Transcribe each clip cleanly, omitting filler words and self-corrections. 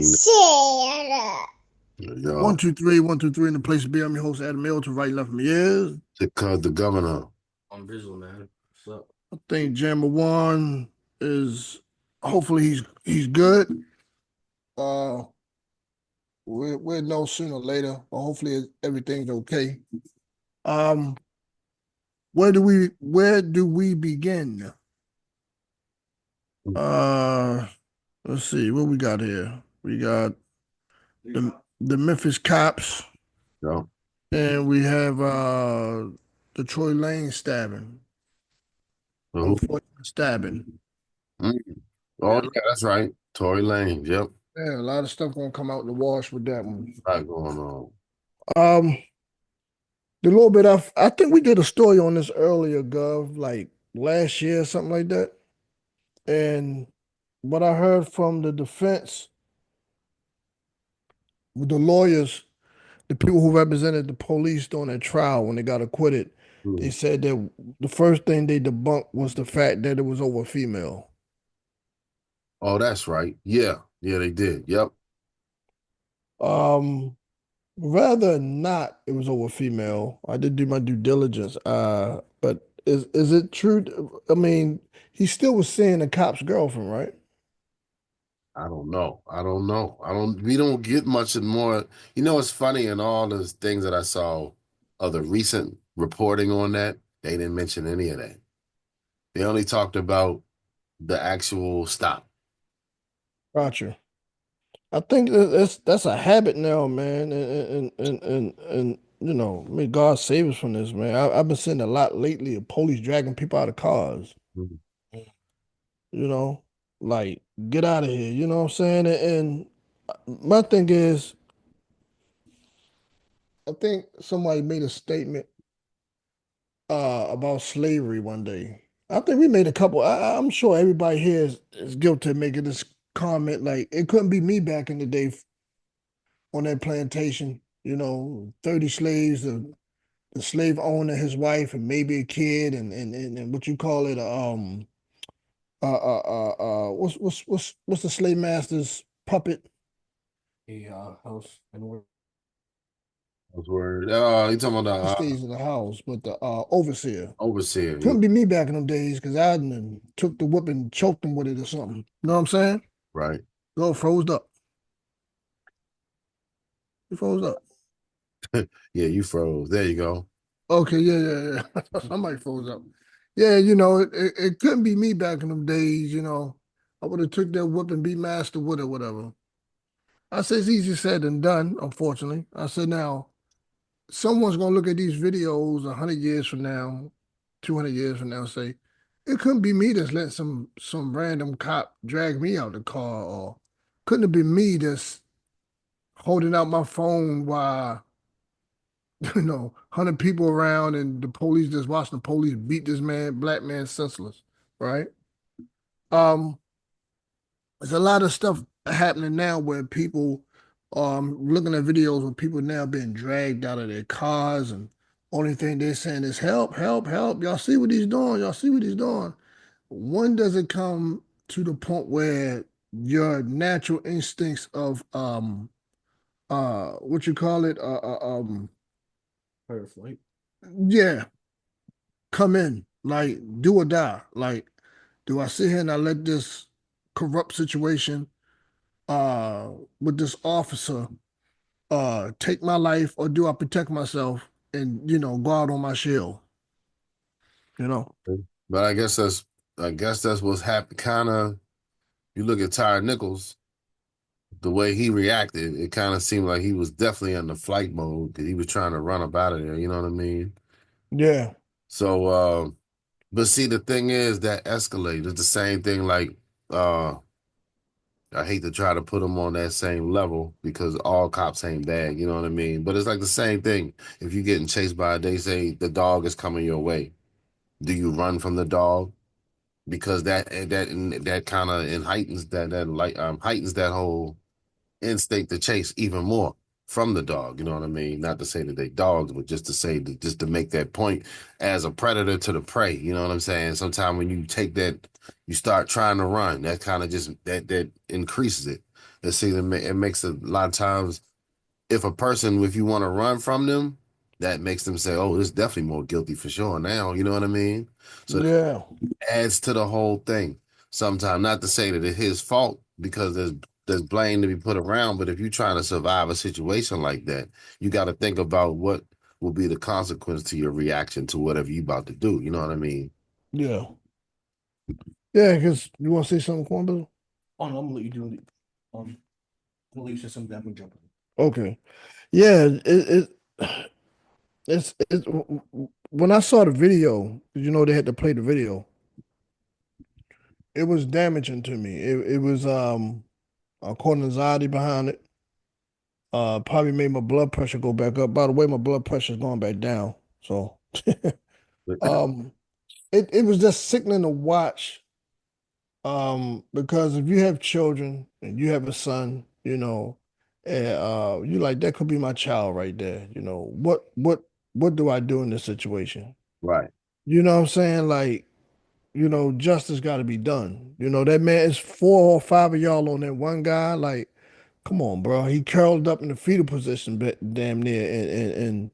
Thing. One, Yo, two, three, one, two, three, in the place to be. I'm your host, Adam Mill. To right, left me is. the governor. I'm visual, man. What's up? I think Jammer One is. Hopefully, he's good. Uh, we'll know sooner or later, but hopefully everything's okay. Um, where do we begin? Uh, let's see what we got here. We got the Memphis Cops, Yo, and we have the Tory Lanez stabbing, who? unfortunate stabbing. Mm. Oh yeah, that's right. Tory Lanez. Yep, Yeah, a lot of stuff gonna come out in the wash with that one. a lot going on. Um, the little bit I think we did a story on this earlier, Gov, like last year, something like that. And what I heard from the defense, the lawyers, the people who represented the police during their trial when they got acquitted, they Mm. said that the first thing they debunked was the fact that it was over a female. Oh, that's right. Yeah, yeah, they did. Yep. Um, Rather not it was over female. I did do my due diligence. But is it true? I mean, he still was seeing the cop's girlfriend, right? I don't know. I don't know. I don't. We don't get much more. You know, it's funny in all those things that I saw of the recent reporting on that. They didn't mention any of that. They only talked about the actual stop. Gotcha. I think that's a habit now, man, and may God save us from this, man. I've been seeing a lot lately of police dragging people out of cars. Mhm. You know, like get out of here. You know what I'm saying? And my thing is, I think somebody made a statement about slavery one day. I think we made a couple. I'm sure everybody here is guilty of making this comment. Like it couldn't be me back in the day on that plantation. 30 slaves, the slave owner, his wife, and maybe a kid, and what you call it, what's the slave master's puppet? The house and work. Those were. You talking He about the stays in the house, but the overseer. overseer? Couldn't be me back in them days because I done took the whip and choked him with it or something. You know what I'm saying? Right. So froze up. He froze up. Yeah, you froze. There you go. Okay, yeah. Somebody froze up. Yeah, it couldn't be me back in them days. I would have took that whip and beat master with it, whatever. I said it's easier said than done, unfortunately. I said now, someone's gonna look at these videos 100 years from now, 200 years from now, and say, it couldn't be me that's letting some random cop drag me out the car, or couldn't it be me that's holding out my phone while 100 people around and the police just watching the police beat this man, black man, senseless, right? Um, there's a lot of stuff happening now where people looking at videos where people now being dragged out of their cars and only thing they're saying is help, help, help. Y'all see what he's doing? Y'all see what he's doing? When does it come to the point where your natural instincts of what you call it Perfect. yeah, come in, like do or die? Like, do I sit here and I let this corrupt situation uh with this officer take my life, or do I protect myself and go out on my shield? You know? But I guess that's what's happened. Kind of, you look at Tyre Nichols, the way he reacted, it kind of seemed like he was definitely in the flight mode because he was trying to run up out of there. You know what I mean? Yeah, So, but see, the thing is that escalated. It's the same thing. Like, uh, I hate to try to put them on that same level because all cops ain't bad. You know what I mean? But it's like the same thing. If you're getting chased by, they say the dog is coming your way. Do you run from the dog? Because that kind of heightens heightens that whole instinct to chase even more from the dog. You know what I mean? Not to say that they dogs, but just to say that just to make that point as a predator to the prey. You know what I'm saying? Sometimes when you take that, you start trying to run. That kind of just that increases it. It see, it makes a lot of times if a person, if you want to run from them, that makes them say, "Oh, this is definitely more guilty for sure." Now, you know what I mean? So that Yeah, adds to the whole thing. Sometimes, not to say that it's his fault because there's blame to be put around, but if you're trying to survive a situation like that, you got to think about what will be the consequence to your reaction to whatever you about to do. You know what I mean? yeah, yeah. Because you want to say something, Quan? Oh no, I'm gonna let you do it. I'm gonna let you say something. I'm gonna jump in. Okay. Yeah, it's when I saw the video, you know they had to play the video. It was damaging to me. It was I caught anxiety behind it. Probably made my blood pressure go back up. By the way, my blood pressure's going back down. So But, um it was just sickening to watch. Because if you have children and you have a son, you know, and you like that could be my child right there. You know, what do I do in this situation? right. You know what I'm saying? Like, you know, justice got to be done. You know, that man is 4 or 5 of y'all on that one guy. Like, come on, bro. He curled up in the fetal position, damn near, and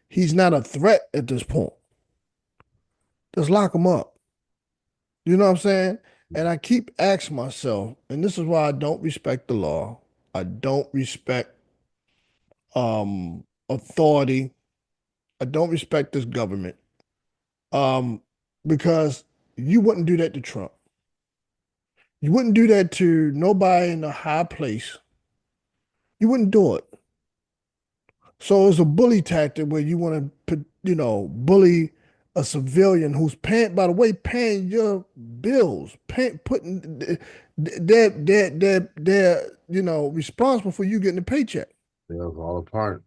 he's not a threat at this point. Just lock him up. You know what I'm saying? And I keep asking myself, and this is why I don't respect the law. I don't respect authority. I don't respect this government. Um, because you wouldn't do that to Trump. You wouldn't do that to nobody in a high place. You wouldn't do it. So it's a bully tactic where you want to, you know, bully a civilian who's paying, by the way, paying your bills, putting, they're, you know, responsible for you getting a paycheck. It was all apart.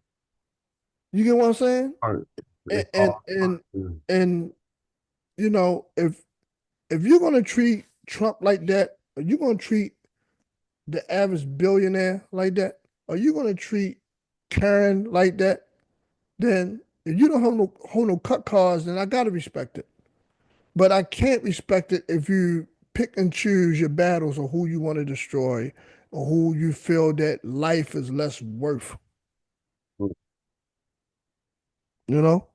You get what I'm saying? Part. And It's and all and, apart. Mm. and you know, if you're gonna treat Trump like that, are you gonna treat the average billionaire like that? Are you gonna treat Karen like that? Then if you don't hold no cut cards, then I gotta respect it. But I can't respect it if you pick and choose your battles or who you want to destroy or who you feel that life is less worth. You know?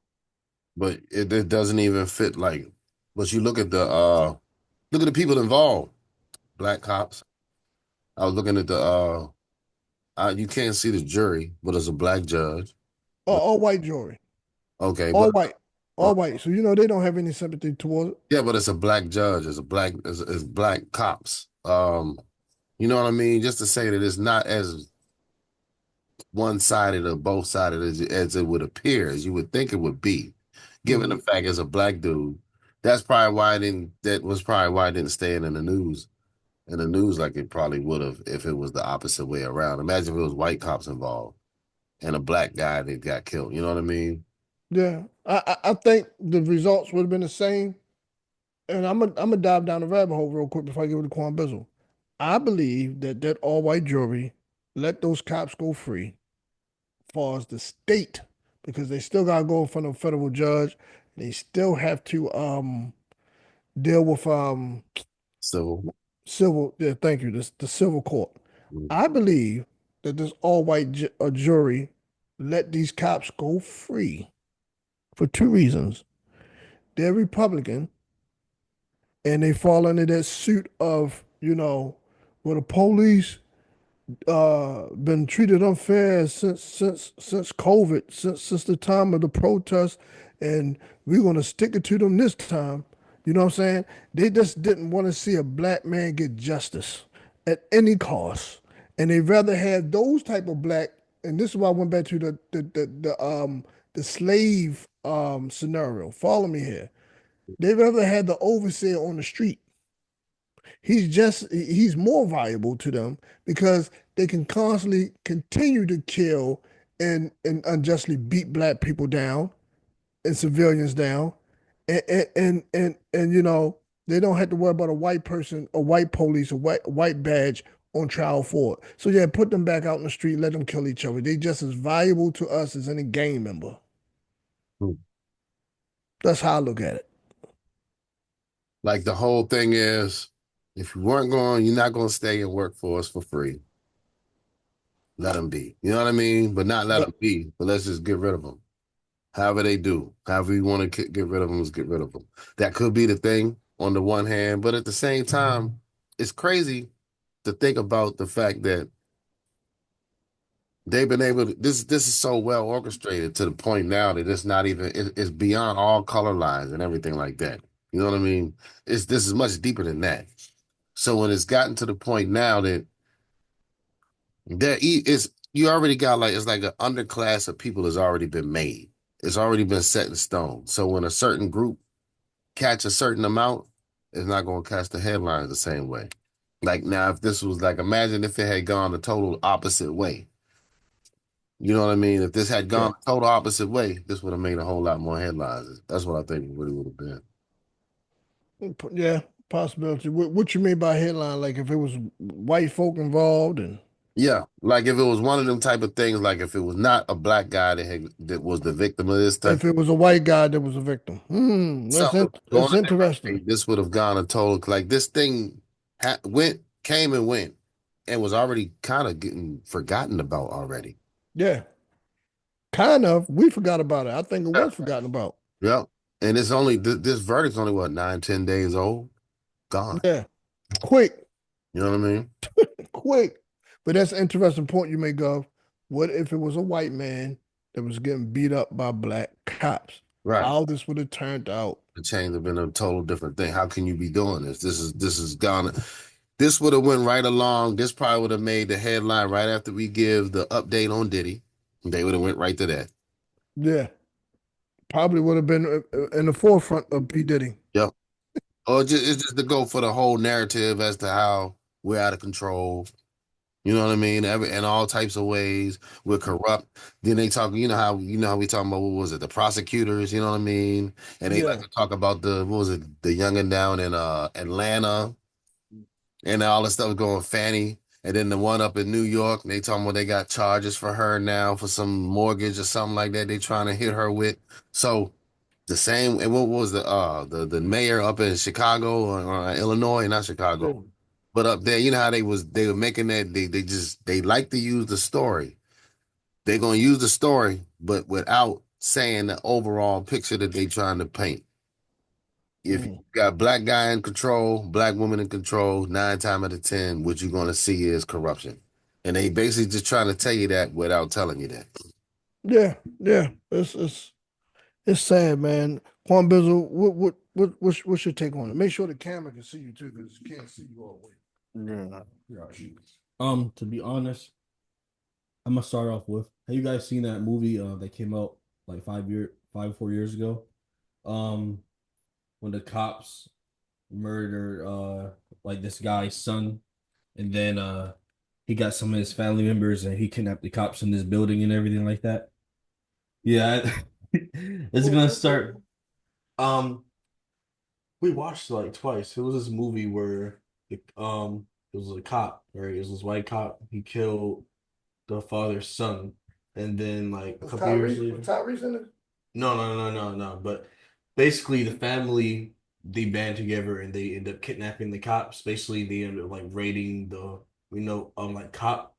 But it doesn't even fit like. But you look at the people involved. Black cops. I was looking at you can't see the jury, but it's a black judge. All white jury, Okay, all but white, uh, all white. So you know they don't have any sympathy towards it. yeah, but it's a black judge. It's black cops. You know what I mean? Just to say that it's not as one-sided or both-sided as it would appear, as you would think it would be, given the Mhm. fact it's a black dude. That's probably why I didn't. That was probably why I didn't stay in the news. In the news, like it probably would have if it was the opposite way around. Imagine if it was white cops involved and a black guy that got killed. You know what I mean? Yeah, I think the results would have been the same. And I'm gonna dive down the rabbit hole real quick before I give it to Quan Bizzle. I believe that all white jury let those cops go free as far as the state because they still gotta go in front of a federal judge. They still have to deal with Civil. civil. Yeah, thank you. The civil court. Mm. I believe that this all white jury let these cops go free for two reasons. They're Republican and they fall under that suit of, you know, where the police been treated unfair since COVID, since the time of the protest, and we're gonna stick it to them this time. You know what I'm saying? They just didn't want to see a black man get justice at any cost, and they rather have those type of black. And this is why I went back to the slave scenario. Follow me here. They rather had the overseer on the street. He's more valuable to them because they can constantly continue to kill and unjustly beat black people down and civilians down. And you know, they don't have to worry about a white person, a white police, a white badge on trial for it. So yeah, put them back out in the street, let them kill each other. They just as valuable to us as any gang member. Mm. That's how I look at it. Like the whole thing is, if you weren't going, you're not going to stay and work for us for free. let them be. You know what I mean? But not let But them be. But let's just get rid of them. However they do, however you want to get rid of them, is get rid of them. That could be the thing on the one hand, but at the same time, it's crazy to think about the fact that they've been able to. This is so well orchestrated to the point now that it's not even. It's beyond all color lines and everything like that. You know what I mean? It's this is much deeper than that. So when it's gotten to the point now that it's you already got like it's like an underclass of people has already been made. It's already been set in stone. So when a certain group catch a certain amount, it's not going to catch the headlines the same way. Like now, if this was like, imagine if it had gone the total opposite way. You know what I mean? If this had yeah, gone the total opposite way, this would have made a whole lot more headlines. That's what I think it really would have been. yeah, possibility. What you mean by headline? Like if it was white folk involved and Yeah, like if it was one of them type of things, like if it was not a black guy that was the victim of this type if of it was a white guy that was a victim. something going That's a different way, interesting. this would have gone a total like this thing came and went and was already kind of getting forgotten about already. Yeah, kind of. We forgot about it. I think it Yeah. was forgotten about. Yep. And it's only this verdict's only what 9, 10 days old. Gone. Yeah, quick, You know what I mean? quick. But that's an interesting point you make, Gov. What if it was a white man that was getting beat up by black cops? Right. How this would have turned out? The change have been a total different thing. How can you be doing this? This is gone. This would have went right along. This probably would have made the headline right after we give the update on Diddy. They would have went right to that. Yeah, probably would have been in the forefront of P. Diddy. Yep. Or just it's just to go for the whole narrative as to how we're out of control. You know what I mean? In all types of ways, we're corrupt. Then they talk, you know how we talking about what was it, the prosecutors, you know what I mean? And they like Yeah, to talk about the what was it, the youngin down in Atlanta and all the stuff going Fanny. And then the one up in New York, they talking about they got charges for her now for some mortgage or something like that they trying to hit her with. So the same, and what was the mayor up in Chicago or Illinois, not Chicago, yeah, but up there, you know how they were making that they like to use the story. They're gonna use the story, but without saying the overall picture that they trying to paint. If you mm. got black guy in control, black woman in control, 9 times out of 10, what you're gonna see is corruption. And they basically just trying to tell you that without telling you that. Yeah, yeah. It's sad, man. Juan Bizzle, what's your take on it? Make sure the camera can see you too, because you can't see you all the way. Yeah. Yeah. To be honest, I'm gonna start off with. Have you guys seen that movie that came out like 4 years ago? Um, when the cops murdered like this guy's son, and then he got some of his family members and he kidnapped the cops in this building and everything like that. Yeah, it's gonna start. Um, we watched it like twice. It was this movie where it was a cop, right? It was this white cop. He killed the father's son, and then like a couple years later. Was Tyrese in it? No, no, no, no, no. But basically, the family they band together and they end up kidnapping the cops. Basically, they end up like raiding the like cop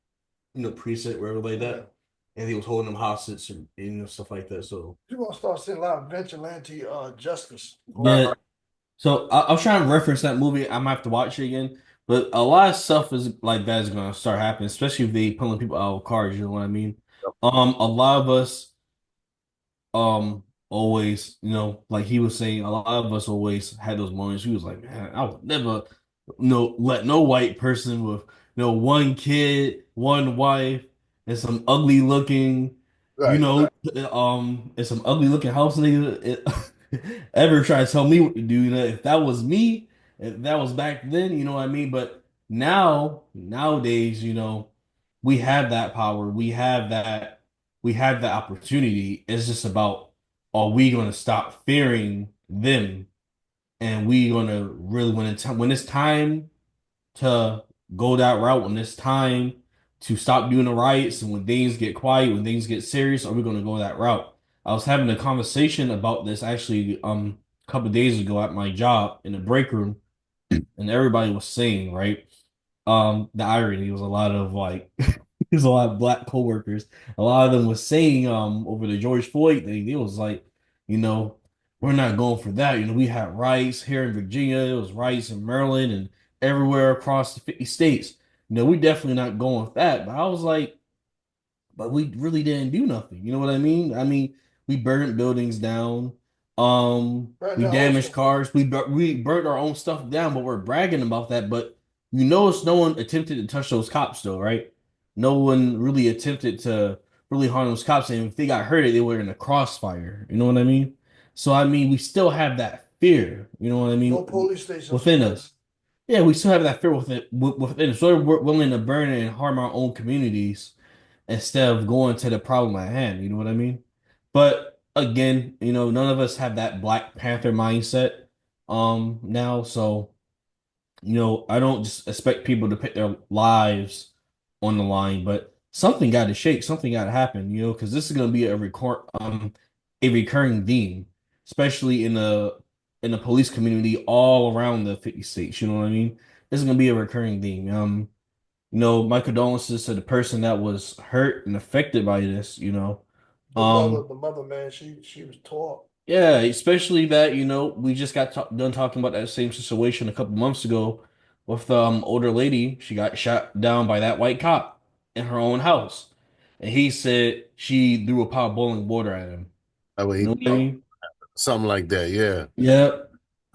precinct wherever like Yeah. that, and he was holding them hostage and stuff like that. So You gonna start seeing a lot of vigilante justice going yeah, on. so I was trying to reference that movie. I might have to watch it again. But a lot of stuff is like that is gonna start happening, especially if they pulling people out of cars. You know what I mean? A lot of us always, like he was saying, a lot of us always had those moments. He was like, man, I would never let no white person with one kid, one wife, and some ugly looking, you Right. know, and some ugly looking house nigga ever try to tell me what to do. If that was me, if that was back then, you know what I mean? But nowadays, we have that power. We have that opportunity. It's just about, are we going to stop fearing them, and we going to really, when it's time to go that route, when it's time to stop doing the riots, and when things get quiet, when things get serious, are we going to go that route? I was having a conversation about this actually a couple of days ago at my job in the break room, and everybody was saying, right, the irony was a lot of like There's a lot of black coworkers. A lot of them was saying over the George Floyd thing, it was like, you know, we're not going for that. You know, we had riots here in Virginia, it was riots in Maryland and everywhere across the 50 states. You know, we definitely not going with that. But I was like, but we really didn't do nothing. You know what I mean? I mean, we burned buildings down. Right We now, damaged also. cars. We burnt our own stuff down, but we're bragging about that. But you notice no one attempted to touch those cops, though, right? No one really attempted to really harm those cops, and if they got hurt, they were in a crossfire. You know what I mean? So I mean, we still have that fear. You know what I No mean? police stations Within burned. us. Yeah, we still have that fear within us. So we're willing to burn and harm our own communities instead of going to the problem at hand. You know what I mean? But again, you know, none of us have that Black Panther mindset now. So, you know, I don't just expect people to put their lives on the line, but something got to shake, something got to happen, you know, because this is going to be a recurring theme, especially in the police community all around the 50 states. You know what I mean? This is going to be a recurring theme. You know, my condolences to the person that was hurt and affected by this, you know. Um, The mother, man, she was taught. yeah, especially that, you know, we just got done talking about that same situation a couple months ago with older lady. She got shot down by that white cop in her own house. And he said she threw a pot of boiling water at him. I You mean, know what I mean? something like that. Yeah. Yeah.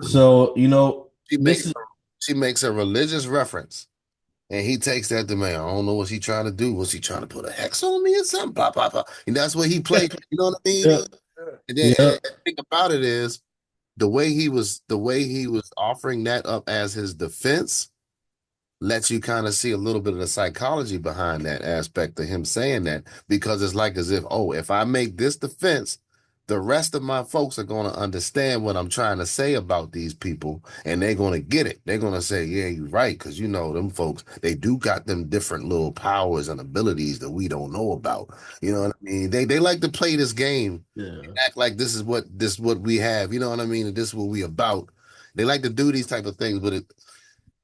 So, you know, She this makes is she makes a religious reference, and he takes that to man. I don't know what she trying to do. Was he trying to put a hex on me or something? Blah blah blah. And that's what he played. You know what I mean? yeah, And then and yeah, the thing about it is the way he was offering that up as his defense lets you kind of see a little bit of the psychology behind that aspect of him saying that because it's like as if, oh, if I make this defense, the rest of my folks are going to understand what I'm trying to say about these people and they're going to get it. They're going to say, yeah, you're right. Because you know, them folks, they do got them different little powers and abilities that we don't know about. You know what I mean? They like to play this game, yeah. act like this is what we have. You know what I mean? And this is what we about. They like to do these type of things, but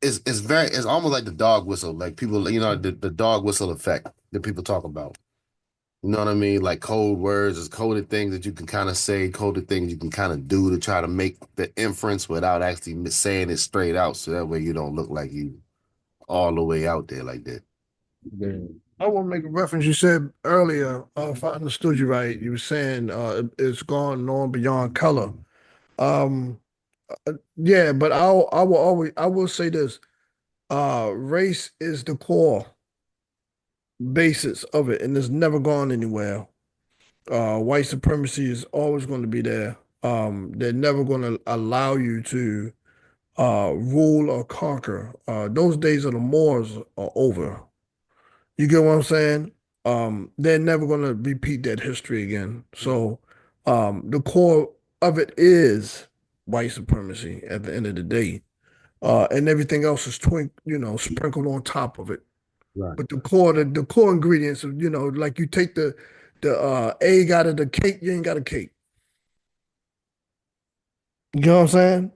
it's very it's almost like the dog whistle, like people, you know, the dog whistle effect that people talk about. You know what I mean? Like code words, is coded things that you can kind of say, coded things you can kind of do to try to make the inference without actually saying it straight out, so that way you don't look like you all the way out there like that. Yeah. I want to make a reference. You said earlier, if I understood you right, you were saying it's gone on beyond color. Um, yeah, but I will say this. Race is the core basis of it, and it's never gone anywhere. White supremacy is always going to be there. They're never going to allow you to rule or conquer. Those days of the Moors are over. You get what I'm saying? They're never going to repeat that history again. So, the core of it is white supremacy at the end of the day. And everything else is sprinkled on top of it. Right. But the core ingredients of, like you take the egg out of the cake, you ain't got a cake. You know what I'm saying?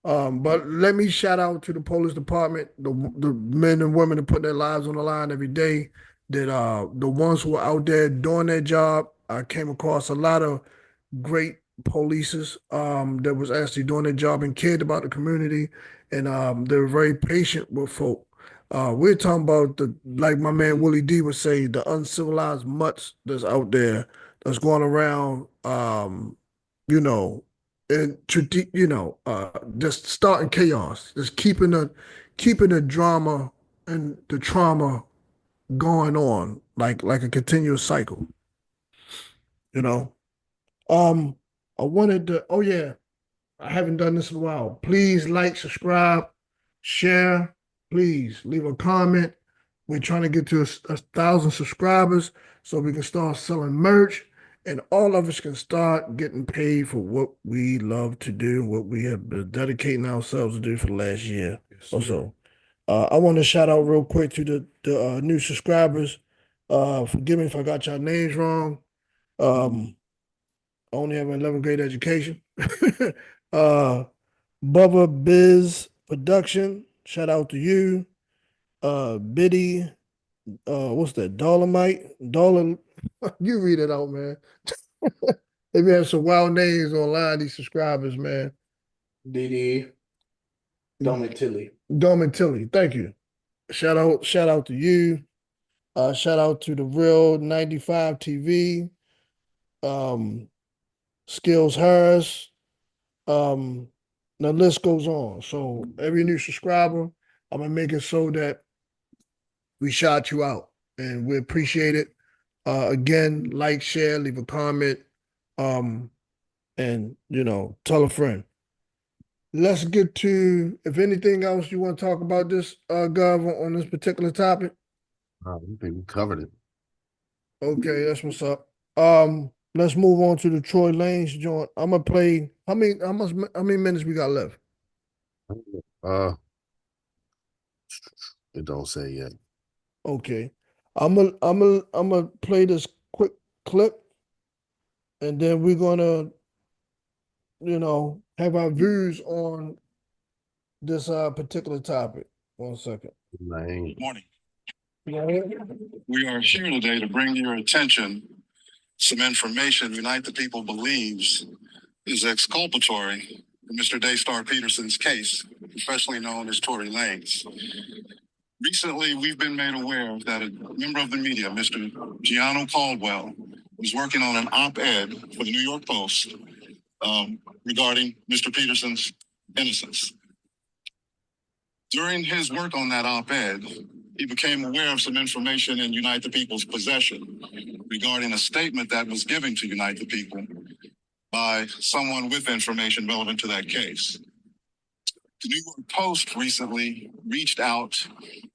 But let me shout out to the police department, the men and women that put their lives on the line every day. That the ones who are out there doing their job. I came across a lot of great polices that was actually doing their job and cared about the community, and they were very patient with folk. We're talking about like my man Willie D would say, the uncivilized mutts that's out there that's going around, you know, and just starting chaos, just keeping the drama and the trauma going on like a continuous cycle, you know. Um, I wanted to. Oh yeah, I haven't done this in a while. Please like, subscribe, share. Please leave a comment. We're trying to get to a thousand subscribers so we can start selling merch, and all of us can start getting paid for what we love to do, what we have been dedicating ourselves to do for the last year or so. I want to shout out real quick to the new subscribers. Forgive me if I got your names wrong. Um, I only have an 11th grade education. uh, Bubba Biz Production, shout out to you. Biddy what's that? Dolomite, You read it out, man. They be have some wild names online. These subscribers, man. DD Domitilli. Domitilli, thank you. Shout out to you. Shout out to the Real 95 TV. Um, Skills Harris. Um, the list goes on. So every new subscriber, I'm gonna make it so that we shout you out, and we appreciate it. Again, like, share, leave a comment, um, and tell a friend. Let's get to if anything else you want to talk about this, Gov, on this particular topic. I think we covered it. Okay, that's what's up. Let's move on to the Tory Lanez joint. I'm gonna play. How many minutes we got left? Uh, it don't say yet. Okay, I'm gonna play this quick clip, and then we're gonna have our views on this particular topic. 1 second. Good morning. We are here today to bring to your attention some information Unite the People believes is exculpatory in Mr. Daystar Peterson's case, professionally known as Tory Lanez. Recently, we've been made aware that a member of the media, Mr. Gianno Caldwell, was working on an op-ed for the New York Post regarding Mr. Peterson's innocence. During his work on that op-ed, he became aware of some information in Unite the People's possession regarding a statement that was given to Unite the People by someone with information relevant to that case. The New York Post recently reached out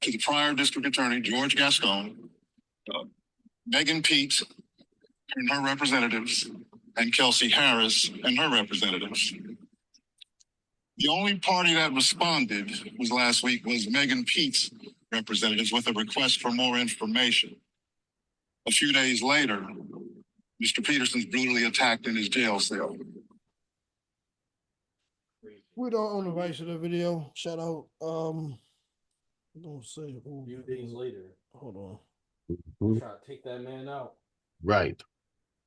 to the prior district attorney, George Gascon, Megan Pete and her representatives, and Kelsey Harris and her representatives. The only party that responded last week was Megan Pete's representatives with a request for more information. A few days later, Mr. Peterson's brutally attacked in his jail cell. We don't own the rights to the video. Shout out. Don't say who. A few days later. Hold on. Try to take that man out. Right.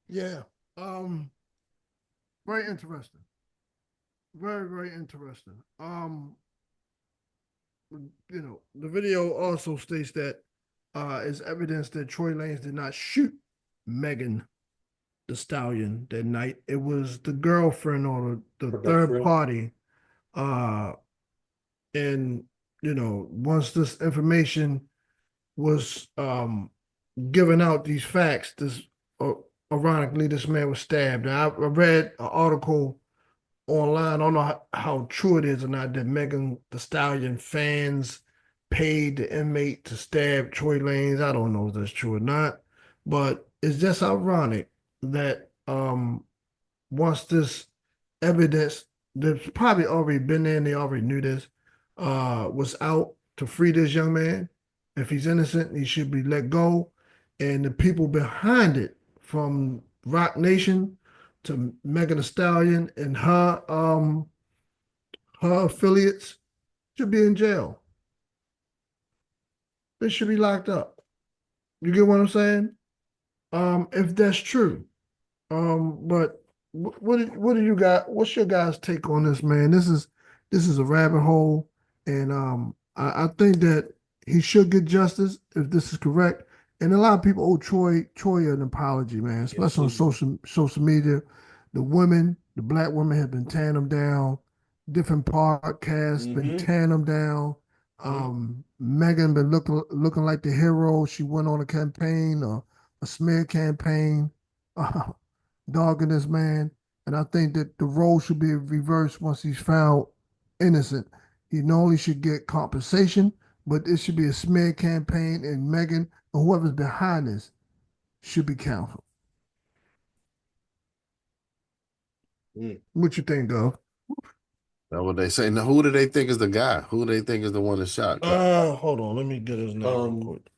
Yeah. Very interesting. Very, very interesting. The video also states that is evidence that Tory Lanez did not shoot Megan the Stallion that night. It was the girlfriend or the third party. And once this information was given out, these facts, ironically, this man was stabbed. Now, I read an article online. I don't know how true it is or not that Megan the Stallion fans paid the inmate to stab Tory Lanez. I don't know if that's true or not, but it's just ironic that once this evidence that's probably already been there and they already knew this was out to free this young man. If he's innocent, he should be let go. And the people behind it, from Rock Nation to Megan Thee Stallion and her affiliates, should be in jail. They should be locked up. You get what I'm saying? If that's true. But what do you got? What's your guys' take on this, man? This is a rabbit hole, and I think that he should get justice if this is correct. And a lot of people owe Troy an apology, man, especially on social media. The black women have been tearing them down. Different podcasts been tearing them down. Megan been looking like the hero. She went on a campaign, a smear campaign, dogging this man. And I think that the role should be reversed once he's found innocent. He not only should get compensation, but it should be a smear campaign, and Megan or whoever's behind this should be counseled. What you think, Gov? That's what they say. Now, who do they think is the guy? Who do they think is the one that shot? Hold on. Let me get his name real quick.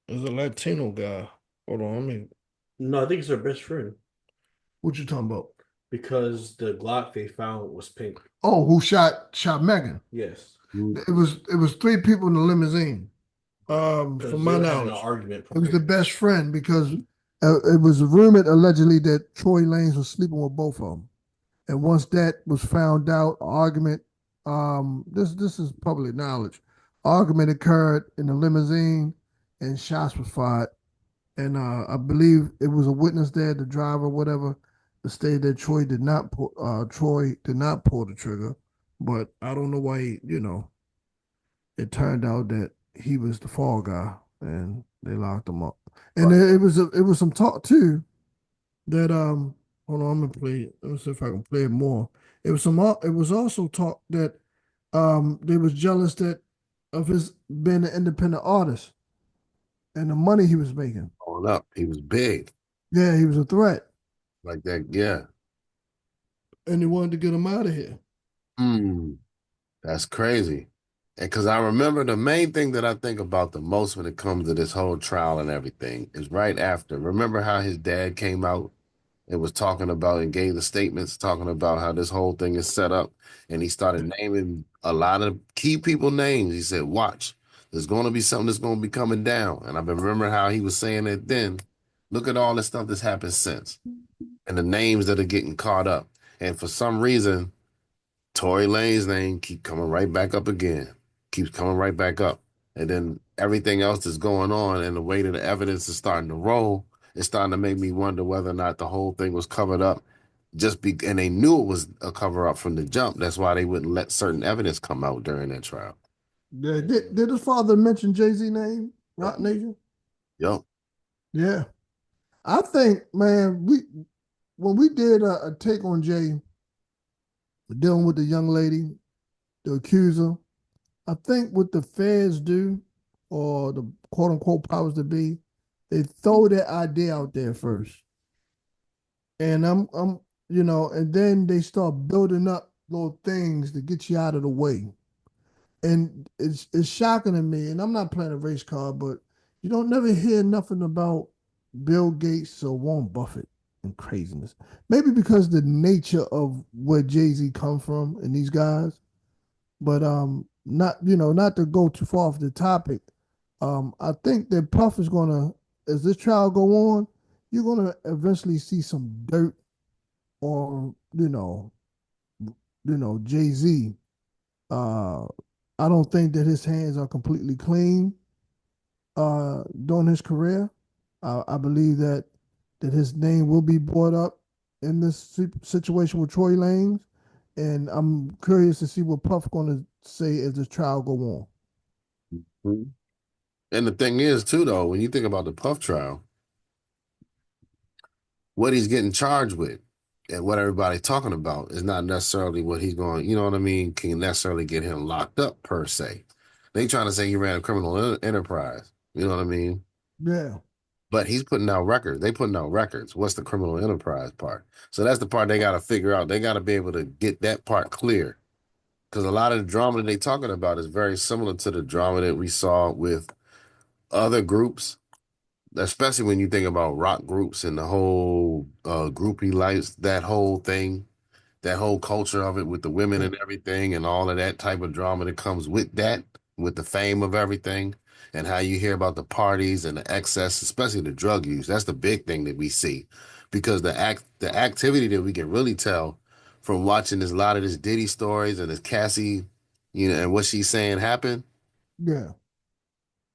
There's a Latino guy. Hold on. No, I think it's her best friend. What you talking about? Because the Glock they found was pink. Oh, who shot Megan? Yes. It was 3 people in the limousine. From my They were having an knowledge, argument. it was the best friend because it was rumored allegedly that Tory Lanez was sleeping with both of them. And once that was found out, argument, this is public knowledge. Argument occurred in the limousine, and shots was fired. And I believe it was a witness there, the driver, whatever, that stated that Troy did not pull the trigger. But I don't know why it turned out that he was the fall guy, and they locked him up. And Right. it was some talk too that hold on, I'm gonna play it. Let me see if I can play it more. It was also talk that they was jealous that of his being an independent artist and the money he was making. Growing up, he was big Yeah, he was a threat, like that. Yeah. and they wanted to get him out of here. Mm, that's crazy. And because I remember the main thing that I think about the most when it comes to this whole trial and everything is right after. Remember how his dad came out and was talking about and gave the statements talking about how this whole thing is set up. And he started naming a lot of key people names. He said, watch, there's going to be something that's going to be coming down. And I remember how he was saying it then. Look at all the stuff that's happened since and the names that are getting caught up. And for some reason, Tory Lane's name keep coming right back up again, keeps coming right back up. And then everything else that's going on and the way that the evidence is starting to roll, it's starting to make me wonder whether or not the whole thing was covered up and they knew it was a cover up from the jump. That's why they wouldn't let certain evidence come out during that trial. Yeah, did his father mention Jay-Z name, Rock Nation? Yep. Yeah, I think, man, we when we did a take on Jay dealing with the young lady, the accuser, I think what the feds do, or the quote unquote powers that be, they throw that idea out there first. And and then they start building up little things to get you out of the way. And it's shocking to me, and I'm not playing a race card, but you don't never hear nothing about Bill Gates or Warren Buffett and craziness. Maybe because the nature of where Jay-Z come from and these guys, but not to go too far off the topic. I think that Puff is gonna, as this trial go on, you're gonna eventually see some dirt on Jay Z. Uh, I don't think that his hands are completely clean during his career. I believe that his name will be brought up in this situation with Troy Lanez, and I'm curious to see what Puff going to say as the trial go on. Mhm. And the thing is, too, though, when you think about the Puff trial, what he's getting charged with and what everybody's talking about is not necessarily what he's going, you know what I mean, can necessarily get him locked up per se. They trying to say he ran a criminal enterprise, you know what I mean? Yeah, But he's putting out records. They putting out records. What's the criminal enterprise part? So that's the part they got to figure out. They got to be able to get that part clear because a lot of the drama that they talking about is very similar to the drama that we saw with other groups, especially when you think about rock groups and the whole groupie lights, that whole thing, that whole culture of it with the women yeah, and everything, and all of that type of drama that comes with that, with the fame of everything, and how you hear about the parties and the excess, especially the drug use. That's the big thing that we see, because the activity that we can really tell from watching this a lot of this Diddy stories and this Cassie, and what she's saying happened yeah,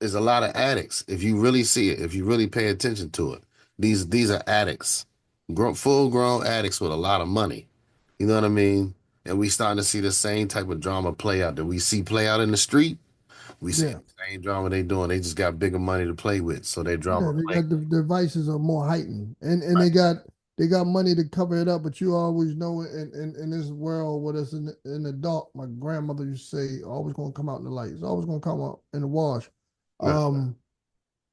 is a lot of addicts. If you really see it, if you really pay attention to it, these are addicts, full grown addicts with a lot of money. You know what I mean? And we starting to see the same type of drama play out that we see play out in the street. We see yeah. the same drama they doing. They just got bigger money to play with, so they drama Yeah, they play. got the devices are more heightened, and Right. they got money to cover it up. But you always know in this world, what is in the dark, my grandmother used to say, always gonna come out in the light. It's always gonna come out in the wash. Yeah. Um,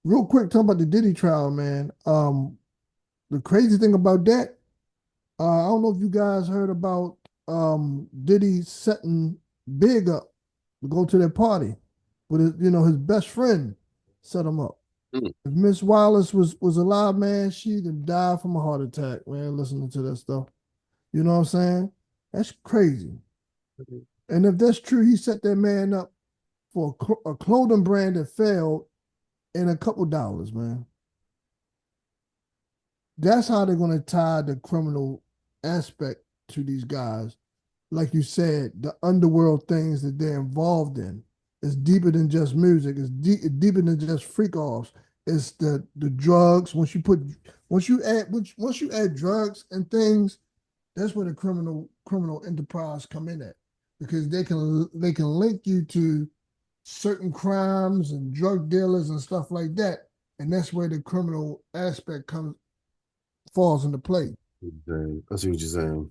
Real quick, talk about the Diddy trial, man. The crazy thing about that, I don't know if you guys heard about Diddy setting Big up to go to their party, but his best friend set him up. Mm. If Miss Wallace was alive, man, she'd have died from a heart attack, man, listening to that stuff. You know what I'm saying? That's crazy. And if that's true, he set that man up for a clothing brand that failed in a couple dollars, man. That's how they're going to tie the criminal aspect to these guys. Like you said, the underworld things that they're involved in is deeper than just music. It's deeper than just freak offs. It's the drugs. Once you add drugs and things, that's where the criminal enterprise come in at, because they can link you to certain crimes and drug dealers and stuff like that, and that's where the criminal aspect comes falls into play. I see what you're saying.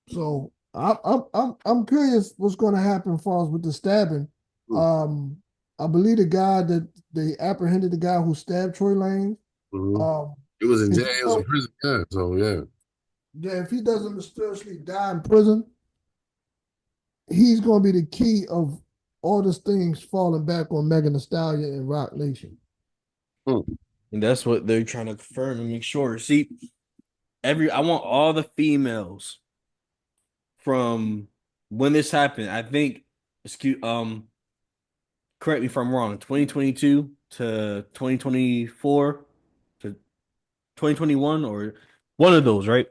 So I'm curious what's going to happen falls with the stabbing. Um, I believe the guy that they apprehended, the guy who stabbed Tory Lanez. Mm-hmm. Um, It was in if jail. he It was in don't, prison. Yeah. So yeah. yeah, if he doesn't mysteriously die in prison, he's going to be the key of all these things falling back on Megan Thee Stallion and Rock Nation. Mm. And that's what they're trying to confirm and make sure. See, I want all the females from when this happened. I think, correct me if I'm wrong, 2022 to 2024 to 2021 or one of those, right?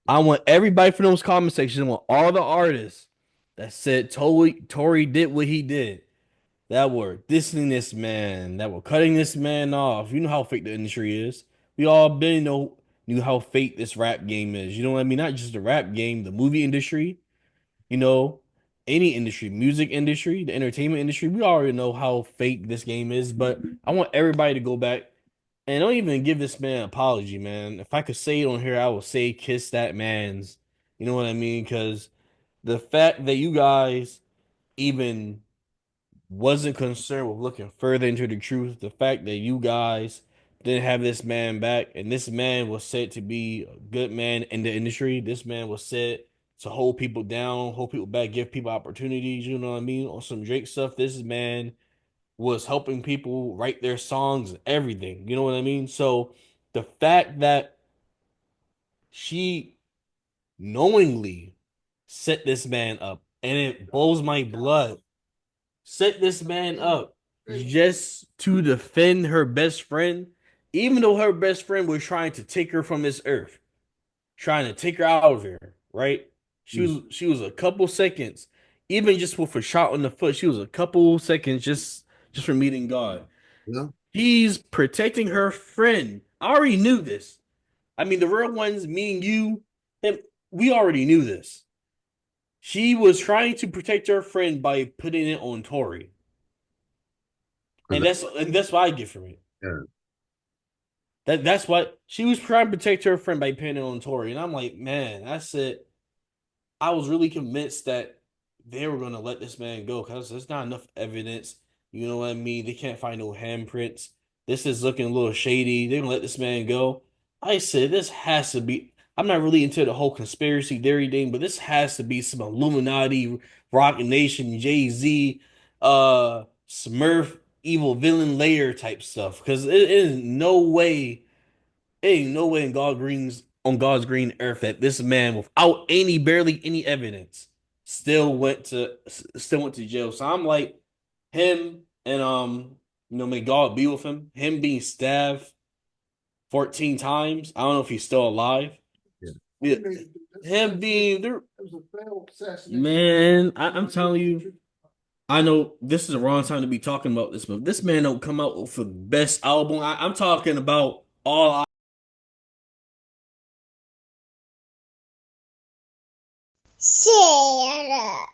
I want everybody from those comment sections. I want all the artists that said Tory did what he did, that were dissing this man, that were cutting this man off. You know how fake the industry is. We all been knew how fake this rap game is. You know what I mean? Not just the rap game, the movie industry, you know, any industry, music industry, the entertainment industry. We already know how fake this game is, but I want everybody to go back and don't even give this man an apology, man. If I could say it on here, I would say kiss that man's. You know what I mean? Because the fact that you guys even wasn't concerned with looking further into the truth, the fact that you guys didn't have this man back, and this man was said to be a good man in the industry. This man was said to hold people down, hold people back, give people opportunities. You know what I mean? On some Drake stuff, this man was helping people write their songs and everything. You know what I mean? So the fact that she knowingly set this man up, and it blows my blood, set this man up just to defend her best friend, even though her best friend was trying to take her from this earth, trying to take her out of here, right? She was a couple seconds, even just with a shot on the foot, she was a couple seconds just from meeting God. Yeah. He's protecting her friend. I already knew this. I mean, the real ones, meaning you, him, we already knew this. She was trying to protect her friend by putting it on Tory. And that's what I get from it. Yeah. That's what she was trying to protect her friend by putting it on Tory. And I'm like, man, I said I was really convinced that they were gonna let this man go because there's not enough evidence. You know what I mean? They can't find no handprints. This is looking a little shady. They're gonna let this man go. I said this has to be. I'm not really into the whole conspiracy theory thing, but this has to be some Illuminati, Rock Nation, Jay-Z, Smurf, evil villain layer type stuff. Because it is no way ain't no way in God's green earth that this man, without barely any evidence, still went to jail. So I'm like, him and may God be with him. Him being stabbed 14 times. I don't know if he's still alive. Yeah. Yeah. Him being there, It was a failed assassination. man. I'm telling you, I know this is the wrong time to be talking about this, but if this man don't come out with the best album. I'm talking about all. Share.